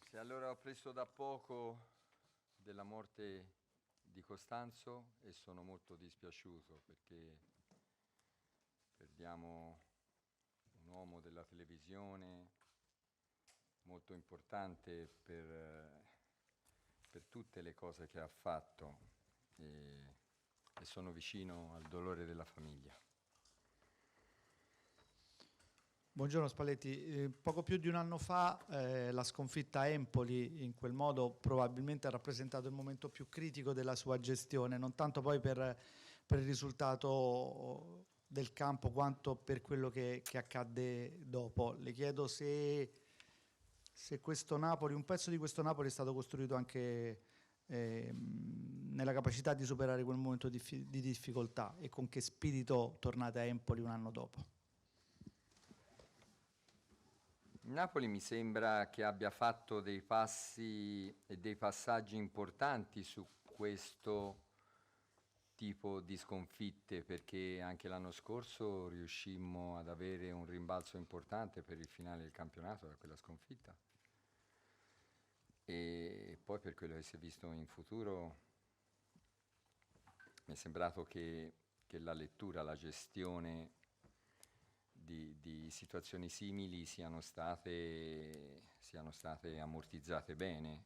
Sì, allora ho preso da poco della morte di Costanzo e sono molto dispiaciuto perché perdiamo un uomo della televisione molto importante per tutte le cose che ha fatto e sono vicino al dolore della famiglia. Buongiorno Spalletti, poco più di un anno fa la sconfitta a Empoli in quel modo probabilmente ha rappresentato il momento più critico della sua gestione, non tanto poi per il risultato del campo quanto per quello che accadde dopo. Le chiedo se questo Napoli, un pezzo di questo Napoli è stato costruito anche nella capacità di superare quel momento di difficoltà e con che spirito tornate a Empoli un anno dopo. Il Napoli mi sembra che abbia fatto dei passi e dei passaggi importanti su questo tipo di sconfitte, perché anche l'anno scorso riuscimmo ad avere un rimbalzo importante per il finale del campionato da quella sconfitta. E poi per quello che si è visto in futuro mi è sembrato che la lettura, la gestione di situazioni simili siano state ammortizzate bene.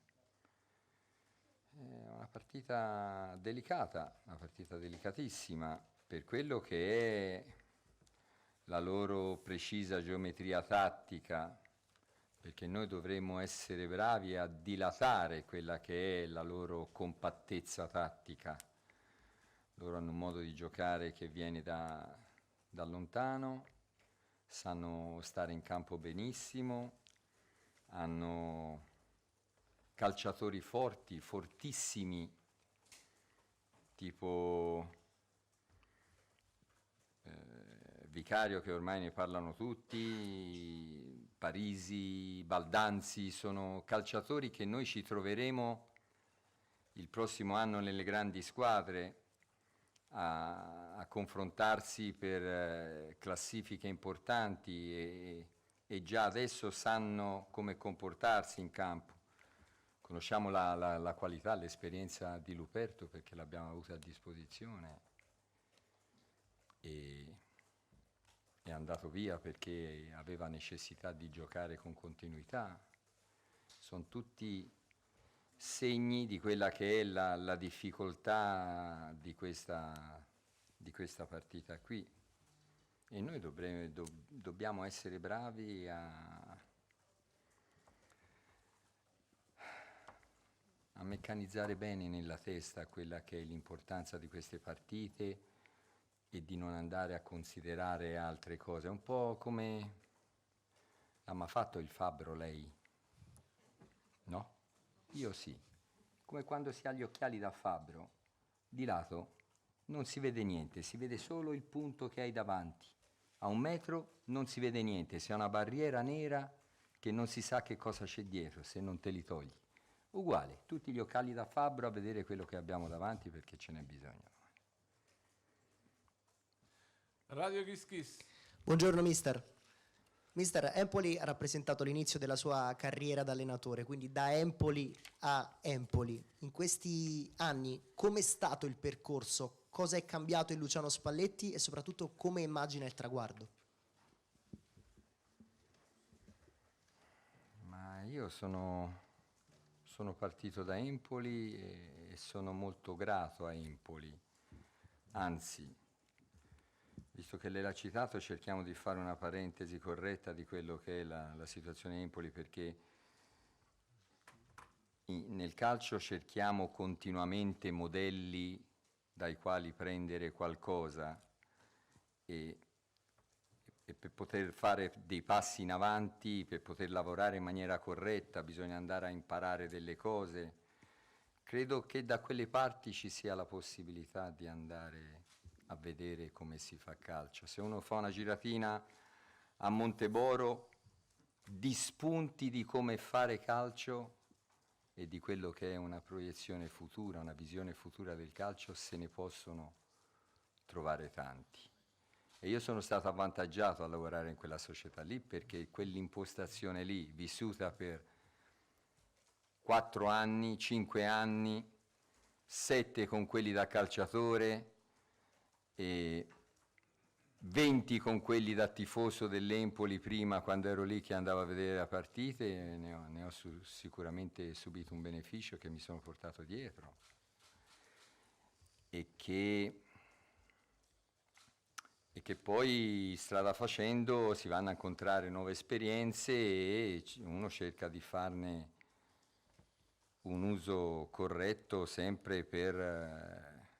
È una partita delicata, una partita delicatissima per quello che è la loro precisa geometria tattica, perché noi dovremmo essere bravi a dilatare quella che è la loro compattezza tattica. Loro hanno un modo di giocare che viene da lontano, sanno stare in campo benissimo, hanno calciatori forti, fortissimi, tipo Vicario, che ormai ne parlano tutti, Parisi, Baldanzi, sono calciatori che noi ci troveremo il prossimo anno nelle grandi squadre a confrontarsi per classifiche importanti e già adesso sanno come comportarsi in campo. Conosciamo la qualità, l'esperienza di Luperto perché l'abbiamo avuta a disposizione e è andato via perché aveva necessità di giocare con continuità. Sono tutti segni di quella che è la difficoltà di questa partita qui. E noi dobbiamo essere bravi a meccanizzare bene nella testa quella che è l'importanza di queste partite e di non andare a considerare altre cose. È un po' come l'ha mai fatto il fabbro lei? No? Io sì. Come quando si ha gli occhiali da fabbro, di lato non si vede niente, si vede solo il punto che hai davanti. A 1 metro non si vede niente, c'è una barriera nera che non si sa che cosa c'è dietro se non te li togli. Uguale, tutti gli occhiali da fabbro a vedere quello che abbiamo davanti perché ce n'è bisogno. Radio Kiss Kiss. Buongiorno mister. Mister, Empoli ha rappresentato l'inizio della sua carriera da allenatore, quindi da Empoli a Empoli. In questi anni com'è stato il percorso? Cosa è cambiato in Luciano Spalletti e soprattutto come immagina il traguardo? Ma io sono partito da Empoli e sono molto grato a Empoli, anzi, visto che lei l'ha citato, cerchiamo di fare una parentesi corretta di quello che è la situazione Empoli, perché nel calcio cerchiamo continuamente modelli dai quali prendere qualcosa e per poter fare dei passi in avanti, per poter lavorare in maniera corretta, bisogna andare a imparare delle cose. Credo che da quelle parti ci sia la possibilità di andare a vedere come si fa calcio. Se uno fa una giratina a Monteboro, di spunti di come fare calcio e di quello che è una proiezione futura, una visione futura del calcio, se ne possono trovare tanti. E io sono stato avvantaggiato a lavorare in quella società lì perché quell'impostazione lì, vissuta per 4 anni, 5 anni, 7 con quelli da calciatore e 20 con quelli da tifoso dell'Empoli prima, quando ero lì che andavo a vedere le partite, ne ho sicuramente subito un beneficio che mi sono portato dietro e che poi strada facendo si vanno a incontrare nuove esperienze e uno cerca di farne un uso corretto sempre per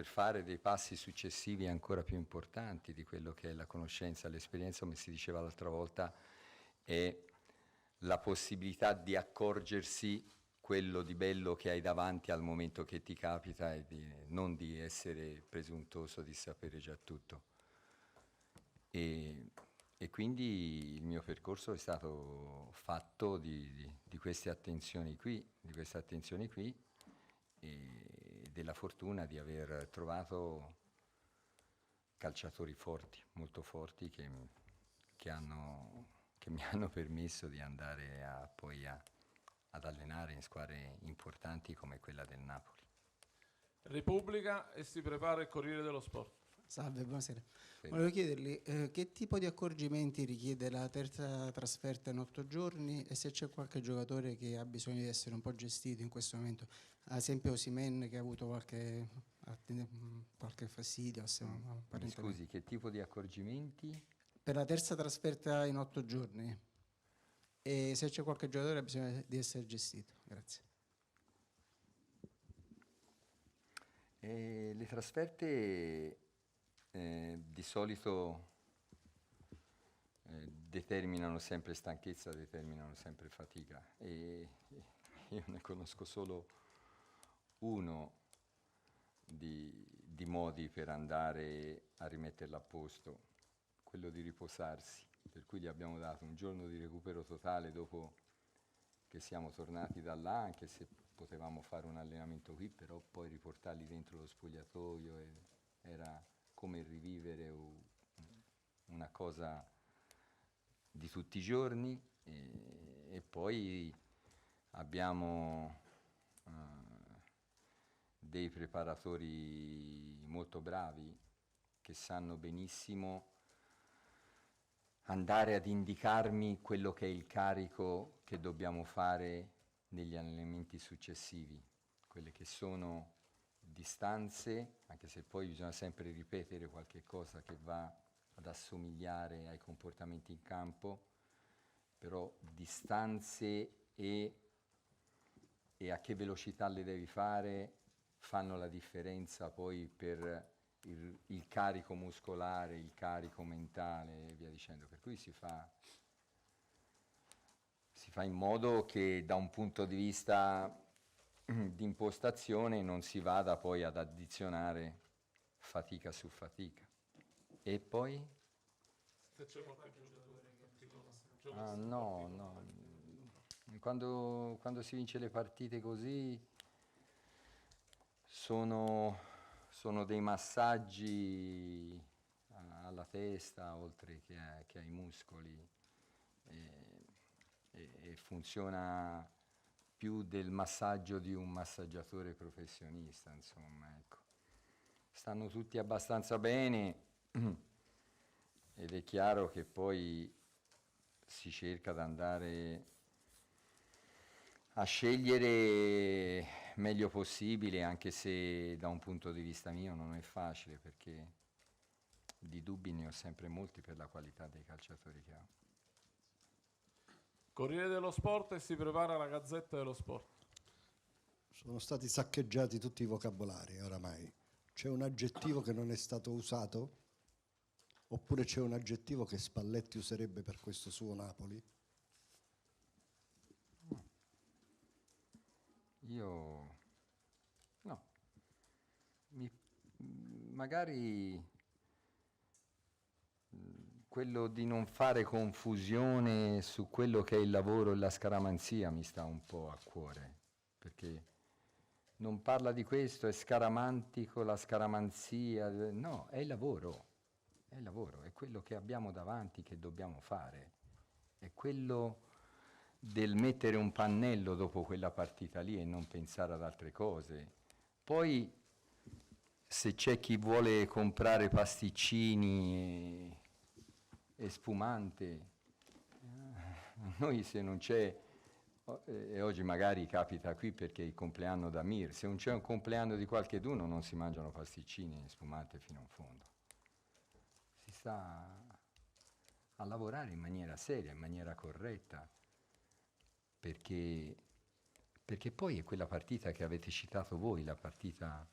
fare dei passi successivi ancora più importanti di quello che è la conoscenza, l'esperienza, come si diceva l'altra volta, è la possibilità di accorgersi quello di bello che hai davanti al momento che ti capita e non di essere presuntuoso di sapere già tutto. E quindi il mio percorso è stato fatto di queste attenzioni qui, e della fortuna di aver trovato calciatori forti, molto forti, che mi hanno permesso di andare ad allenare in squadre importanti come quella del Napoli. Repubblica e si prepara il Corriere dello Sport. Salve, buonasera. Sì. Volevo chiedergli che tipo di accorgimenti richiede la terza trasferta in 8 giorni e se c'è qualche giocatore che ha bisogno di essere un po' gestito in questo momento. Ad esempio Osimhen che ha avuto qualche fastidio. Mi Apparentemente. scusi, che tipo di accorgimenti? Per la terza trasferta in 8 giorni e se c'è qualche giocatore che ha bisogno di essere gestito. Grazie. Le trasferte di solito determinano sempre stanchezza, determinano sempre fatica e io ne conosco solo uno di modi per andare a rimetterla a posto, quello di riposarsi, per cui gli abbiamo dato un giorno di recupero totale dopo che siamo tornati da là, anche se potevamo fare un allenamento qui, però poi riportarli dentro lo spogliatoio era come rivivere una cosa di tutti i giorni e poi abbiamo dei preparatori molto bravi che sanno benissimo andare ad indicarmi quello che è il carico che dobbiamo fare negli allenamenti successivi, quelle che sono distanze, anche se poi bisogna sempre ripetere qualche cosa che va ad assomigliare ai comportamenti in campo, però distanze e a che velocità le devi fare fanno la differenza poi per il carico muscolare, il carico mentale e via dicendo. Per cui si fa in modo che da un punto di vista di impostazione non si vada poi ad addizionare fatica su fatica. E poi? Se c'è qualche giocatore che Ah, no. Quando si vince le partite così sono dei massaggi alla testa oltre che ai muscoli e funziona più del massaggio di un massaggiatore professionista, insomma, ecco. Stanno tutti abbastanza bene ed è chiaro che poi si cerca di andare a scegliere meglio possibile, anche se da un punto di vista mio non è facile, perché di dubbi ne ho sempre molti per la qualità dei calciatori che ho. Corriere dello Sport e si prepara la Gazzetta dello Sport. Sono stati saccheggiati tutti i vocabolari oramai. C'è un aggettivo che non è stato usato? Oppure c'è un aggettivo che Spalletti userebbe per questo suo Napoli? Io no, magari quello di non fare confusione su quello che è il lavoro e la scaramanzia mi sta un po' a cuore, perché non parla di questo, è scaramantico, la scaramanzia, no, è il lavoro, è quello che abbiamo davanti che dobbiamo fare, è quello del mettere un pannello dopo quella partita lì e non pensare ad altre cose. Poi se c'è chi vuole comprare pasticcini e spumante, noi se non c'è, e oggi magari capita qui perché è il compleanno da Mir, se non c'è un compleanno di qualcheduno non si mangiano pasticcini e spumante fino in fondo. Si sta a lavorare in maniera seria, in maniera corretta, perché poi è quella partita che avete citato voi, la partita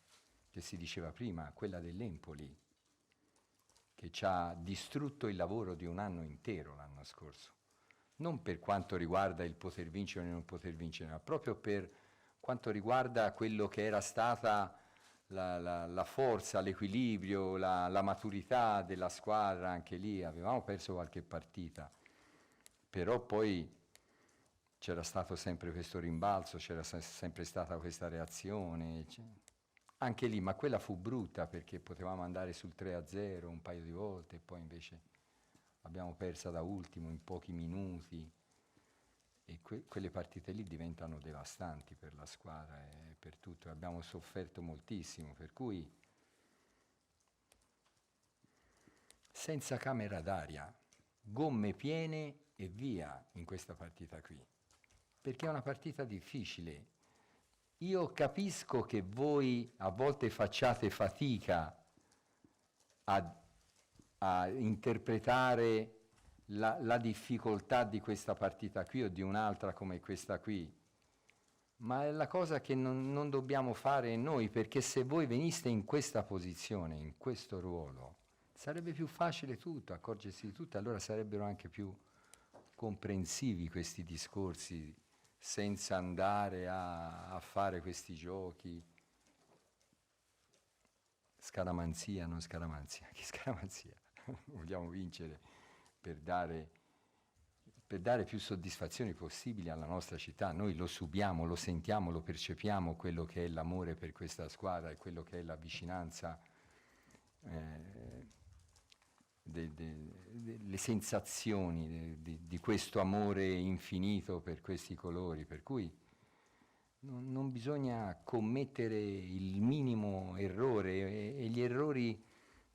che si diceva prima, quella dell'Empoli, che ci ha distrutto il lavoro di un anno intero l'anno scorso. Non per quanto riguarda il poter vincere o non poter vincere, ma proprio per quanto riguarda quello che era stata la forza, l'equilibrio, la maturità della squadra. Anche lì avevamo perso qualche partita, però poi c'era stato sempre questo rimbalzo, c'era sempre stata questa reazione, anche lì, ma quella fu brutta perché potevamo andare sul 3-0 un paio di volte e poi invece abbiamo persa da ultimo in pochi minuti, e quelle partite lì diventano devastanti per la squadra e per tutto, abbiamo sofferto moltissimo, per cui senza camera d'aria, gomme piene e via in questa partita qui, perché è una partita difficile. Io capisco che voi a volte facciate fatica a interpretare la difficoltà di questa partita qui o di un'altra come questa qui, ma è la cosa che non dobbiamo fare noi, perché se voi veniste in questa posizione, in questo ruolo, sarebbe più facile tutto, accorgersi di tutto, allora sarebbero anche più comprensivi questi discorsi, senza andare a fare questi giochi. Scaramanzia, non scaramanzia, che scaramanzia? Vogliamo vincere per dare più soddisfazioni possibili alla nostra città. Noi lo subiamo, lo sentiamo, lo percepiamo, quello che è l'amore per questa squadra e quello che è la vicinanza, le sensazioni di questo amore infinito per questi colori, per cui non bisogna commettere il minimo errore, e gli errori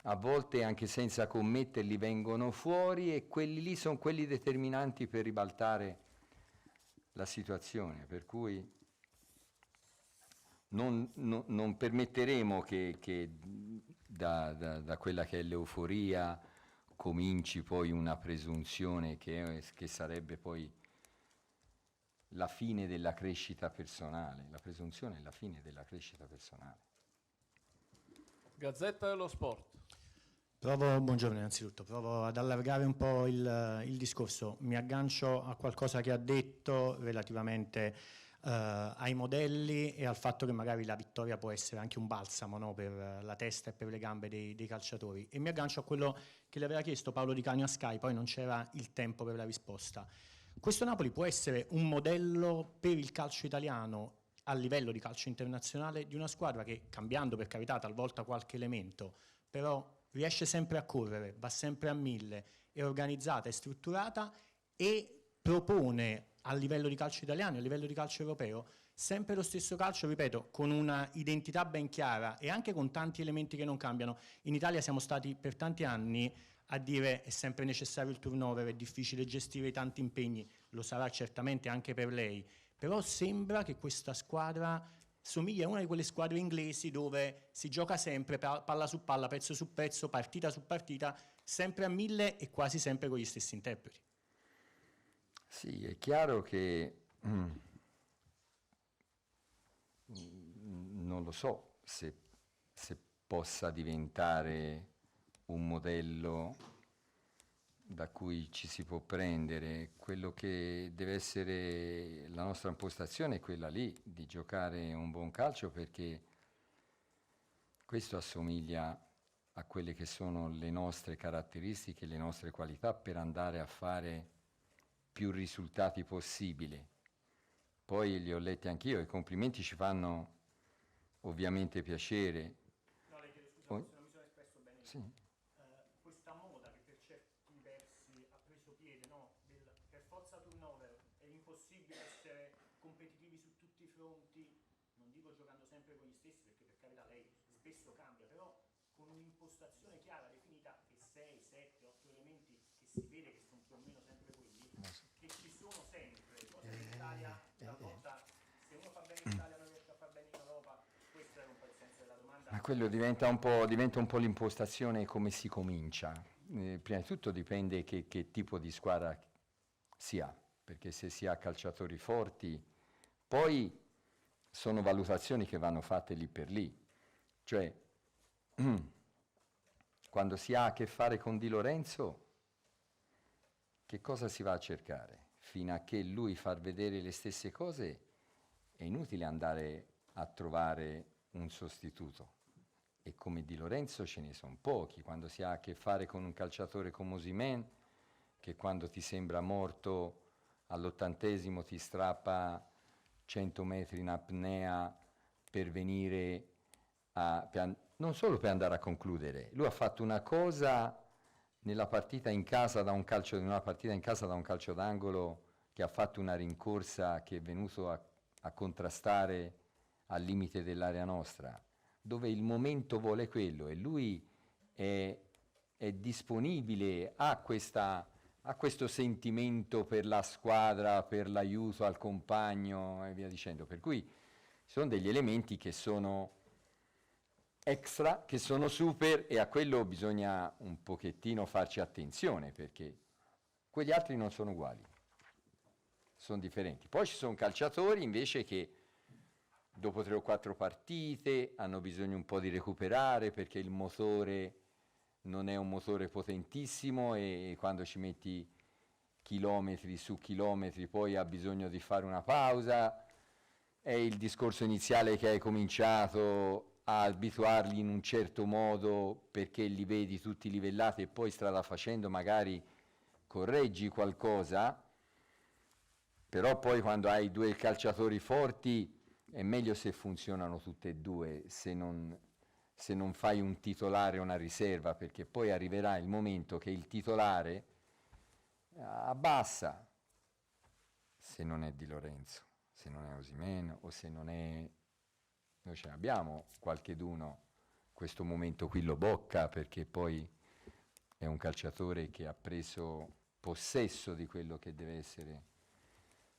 a volte anche senza commetterli vengono fuori, e quelli lì sono quelli determinanti per ribaltare la situazione, per cui non permetteremo che da quella che è l'euforia cominci poi una presunzione che sarebbe poi la fine della crescita personale. La presunzione è la fine della crescita personale. Gazzetta dello Sport. Buongiorno innanzitutto, provo ad allargare un po' il discorso, mi aggancio a qualcosa che ha detto relativamente ai modelli e al fatto che magari la vittoria può essere anche un balsamo, no, per la testa e per le gambe dei calciatori, e mi aggancio a quello che le aveva chiesto Paolo Di Canio a Sky, poi non c'era il tempo per la risposta. Questo Napoli può essere un modello per il calcio italiano a livello di calcio internazionale, di una squadra che, cambiando per carità talvolta qualche elemento, però riesce sempre a correre, va sempre a 1000, è organizzata, è strutturata e propone a livello di calcio italiano e a livello di calcio europeo sempre lo stesso calcio, ripeto, con una identità ben chiara e anche con tanti elementi che non cambiano. In Italia siamo stati per tanti anni a dire è sempre necessario il turnover, è difficile gestire i tanti impegni, lo sarà certamente anche per lei, però sembra che questa squadra somiglia a una di quelle squadre inglesi dove si gioca sempre palla su palla, pezzo su pezzo, partita su partita, sempre a 1000 e quasi sempre con gli stessi interpreti. Sì, è chiaro che non lo so se possa diventare un modello da cui ci si può prendere. Quello che deve essere la nostra impostazione è quella lì, di giocare un buon calcio, perché questo assomiglia a quelle che sono le nostre caratteristiche, le nostre qualità per andare a fare più risultati possibili. Poi li ho letti anch'io, i complimenti ci fanno ovviamente piacere. No, le chiedo scusa, forse non mi sono espresso bene. Sì. Questa moda che per certi versi ha preso piede, no? Per forza turnover è impossibile competitivi su tutti i fronti, non dico giocando sempre con gli stessi, perché per carità lei spesso cambia, però con un'impostazione chiara, definita, e 6, 7, 8 elementi che si vede che sono più o meno sempre quelli, che ci sono sempre, cosa che in Italia talvolta, se uno fa bene in Italia non riesce a far bene in Europa, questo era un po' il senso della domanda. Ma quello diventa un po' l'impostazione, come si comincia. Prima di tutto dipende che tipo di squadra si ha, perché se si ha calciatori forti, poi sono valutazioni che vanno fatte lì per lì. Cioè, quando si ha a che fare con Di Lorenzo, che cosa si va a cercare? Fino a che lui far vedere le stesse cose, è inutile andare a trovare un sostituto. E come Di Lorenzo ce ne sono pochi. Quando si ha a che fare con un calciatore come Osimhen, che quando ti sembra morto all'80° ti strappa 100 metri in apnea per venire non solo per andare a concludere. Lui ha fatto una cosa nella partita in casa in una partita in casa da un calcio d'angolo, che ha fatto una rincorsa che è venuto a contrastare al limite dell'area nostra, dove il momento vuole quello e lui è disponibile a questo sentimento per la squadra, per l'aiuto al compagno e via dicendo. Per cui sono degli elementi che sono extra, che sono super, e a quello bisogna un pochettino farci attenzione, perché quegli altri non sono uguali, sono differenti. Poi ci sono calciatori invece che dopo 3 o 4 partite hanno bisogno un po' di recuperare, perché il motore non è un motore potentissimo e quando ci metti chilometri su chilometri poi ha bisogno di fare una pausa. È il discorso iniziale che hai cominciato, a abituarli in un certo modo perché li vedi tutti livellati e poi strada facendo magari correggi qualcosa, però poi quando hai 2 calciatori forti è meglio se funzionano tutte e 2, se non fai un titolare e una riserva, perché poi arriverà il momento che il titolare abbassa, se non è Di Lorenzo, se non è Osimhen o se non è... Noi ce ne abbiamo qualcheduno, questo momento qui lo bocca, perché poi è un calciatore che ha preso possesso di quello che deve essere.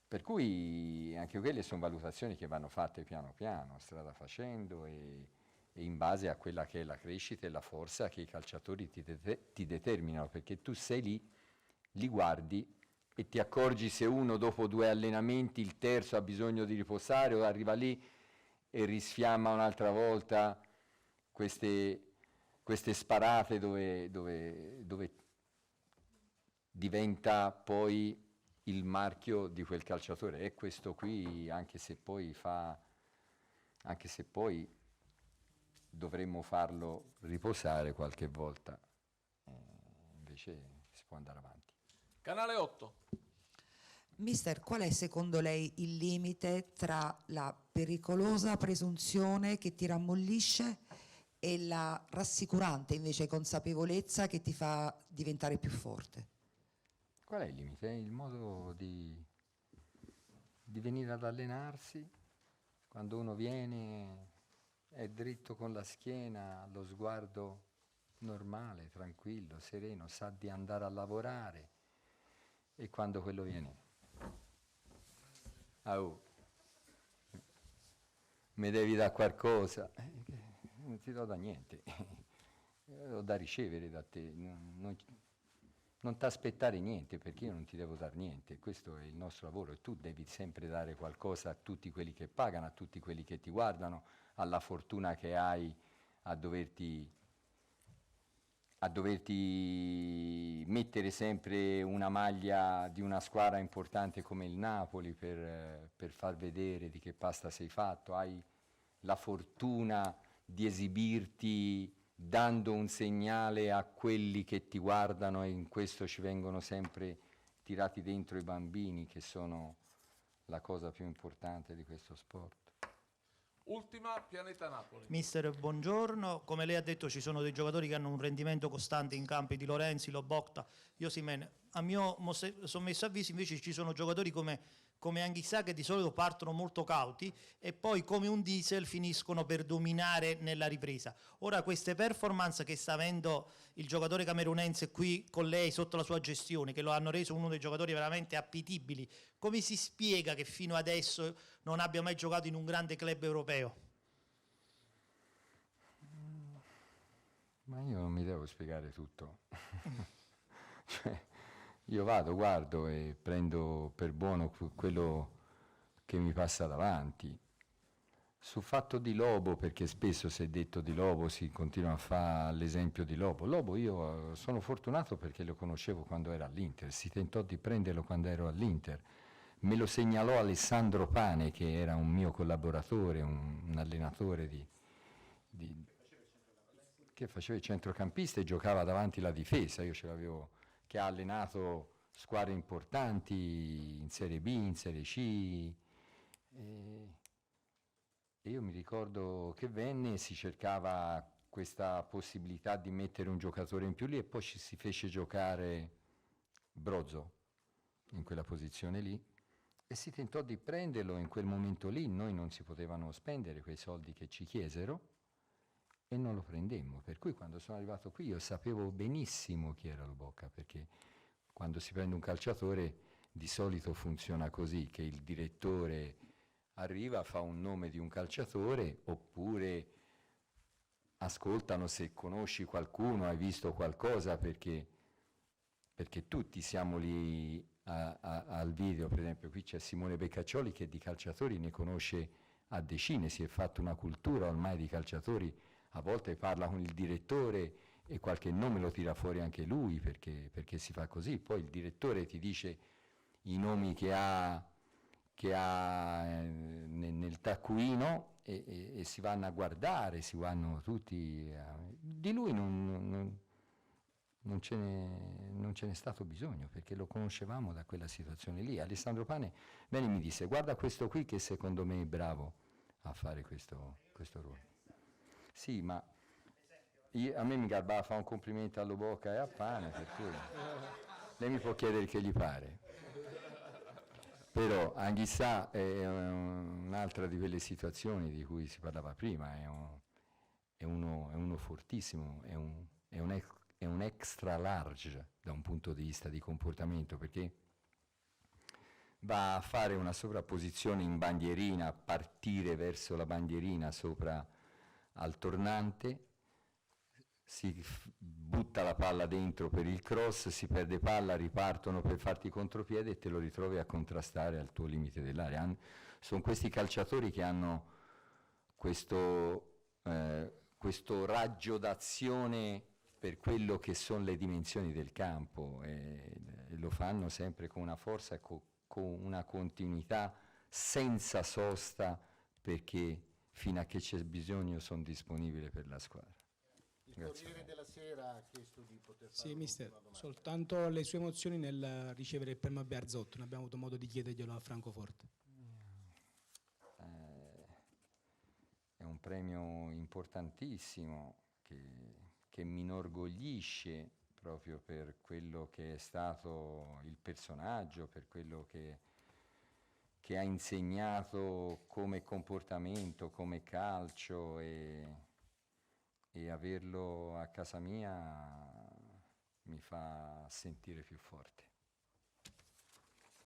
Per cui anche quelle sono valutazioni che vanno fatte piano piano, strada facendo, e in base a quella che è la crescita e la forza che i calciatori ti determinano, perché tu sei lì, li guardi e ti accorgi se uno dopo 2 allenamenti, il terzo ha bisogno di riposare o arriva lì e risfiamma un'altra volta queste sparate dove diventa poi il marchio di quel calciatore. E questo qui, anche se poi dovremmo farlo riposare qualche volta, invece si può andare avanti. Canale 8. Mister, qual è secondo lei il limite tra la pericolosa presunzione che ti rammollisce e la rassicurante invece consapevolezza che ti fa diventare più forte? Qual è il limite? Il modo di venire ad allenarsi, quando uno viene è dritto con la schiena, lo sguardo normale, tranquillo, sereno, sa di andare a lavorare, e quando quello viene, mi devi dare qualcosa, non ti do da niente, ho da ricevere da te, non ti aspettare niente, perché io non ti devo dare niente, questo è il nostro lavoro e tu devi sempre dare qualcosa a tutti quelli che pagano, a tutti quelli che ti guardano, alla fortuna che hai a doverti mettere sempre una maglia di una squadra importante come il Napoli per far vedere di che pasta sei fatto, hai la fortuna di esibirti dando un segnale a quelli che ti guardano, e in questo ci vengono sempre tirati dentro i bambini, che sono la cosa più importante di questo sport. Ultima, Pianeta Napoli. Mister, buongiorno. Come lei ha detto, ci sono dei giocatori che hanno un rendimento costante in campi, Di Lorenzi, Lobotka, Osimhen. A mio sommesso avviso invece ci sono giocatori come come Anghissà, che di solito partono molto cauti e poi come un diesel finiscono per dominare nella ripresa. Ora queste performance che sta avendo il giocatore camerunense qui con lei sotto la sua gestione, che lo hanno reso uno dei giocatori veramente appetibili, come si spiega che fino adesso non abbia mai giocato in un grande club europeo? Ma io non mi devo spiegare tutto. Cioè, io vado, guardo e prendo per buono quello che mi passa davanti. Sul fatto di Lobo, perché spesso si è detto di Lobo, si continua a fare l'esempio di Lobo. Lobo io sono fortunato perché lo conoscevo quando era all'Inter, si tentò di prenderlo quando ero all'Inter. Me lo segnalò Alessandro Pane, che era un mio collaboratore, un allenatore che faceva il centrocampista e giocava davanti la difesa. Io ce l'avevo, che ha allenato squadre importanti in Serie B, in Serie C. E io mi ricordo che venne e si cercava questa possibilità di mettere un giocatore in più lì e poi ci si fece giocare Brozzo in quella posizione lì e si tentò di prenderlo in quel momento lì. Noi non si potevano spendere quei soldi che ci chiesero e non lo prendemmo, per cui quando sono arrivato qui io sapevo benissimo chi era Lubocca, perché quando si prende un calciatore di solito funziona così, che il direttore arriva, fa un nome di un calciatore, oppure ascoltano se conosci qualcuno, hai visto qualcosa, perché tutti siamo lì al video. Per esempio qui c'è Simone Beccaccioli che di calciatori ne conosce a decine, si è fatto una cultura ormai di calciatori. A volte parla con il direttore e qualche nome lo tira fuori anche lui, perché si fa così. Poi il direttore ti dice i nomi che ha nel taccuino e si vanno a guardare, si vanno tutti di lui non ce n'è stato bisogno, perché lo conoscevamo da quella situazione lì. Alessandro Pane bene mi disse: guarda questo qui che secondo me è bravo a fare questo ruolo. Sì, ma a me mi garbava a fare un complimento a Lubocca e a Pane, per cui lei mi può chiedere che gli pare. Però Anghissà è un'altra di quelle situazioni di cui si parlava prima, è uno fortissimo, è un extra large da un punto di vista di comportamento, perché va a fare una sovrapposizione in bandierina, a partire verso la bandierina sopra al tornante, si butta la palla dentro per il cross, si perde palla, ripartono per farti contropiede e te lo ritrovi a contrastare al tuo limite dell'area. Sono questi calciatori che hanno questo raggio d'azione per quello che sono le dimensioni del campo e lo fanno sempre con una forza e con una continuità senza sosta, perché fino a che c'è bisogno sono disponibile per la squadra. Il Corriere della Sera ha chiesto di poter fare Sì, mister, soltanto le sue emozioni nel ricevere il premio Bearzotto, ne abbiamo avuto modo di chiederglielo a Francoforte. È un premio importantissimo che mi inorgoglisce proprio per quello che è stato il personaggio, per quello che ha insegnato come comportamento, come calcio, e averlo a casa mia mi fa sentire più forte.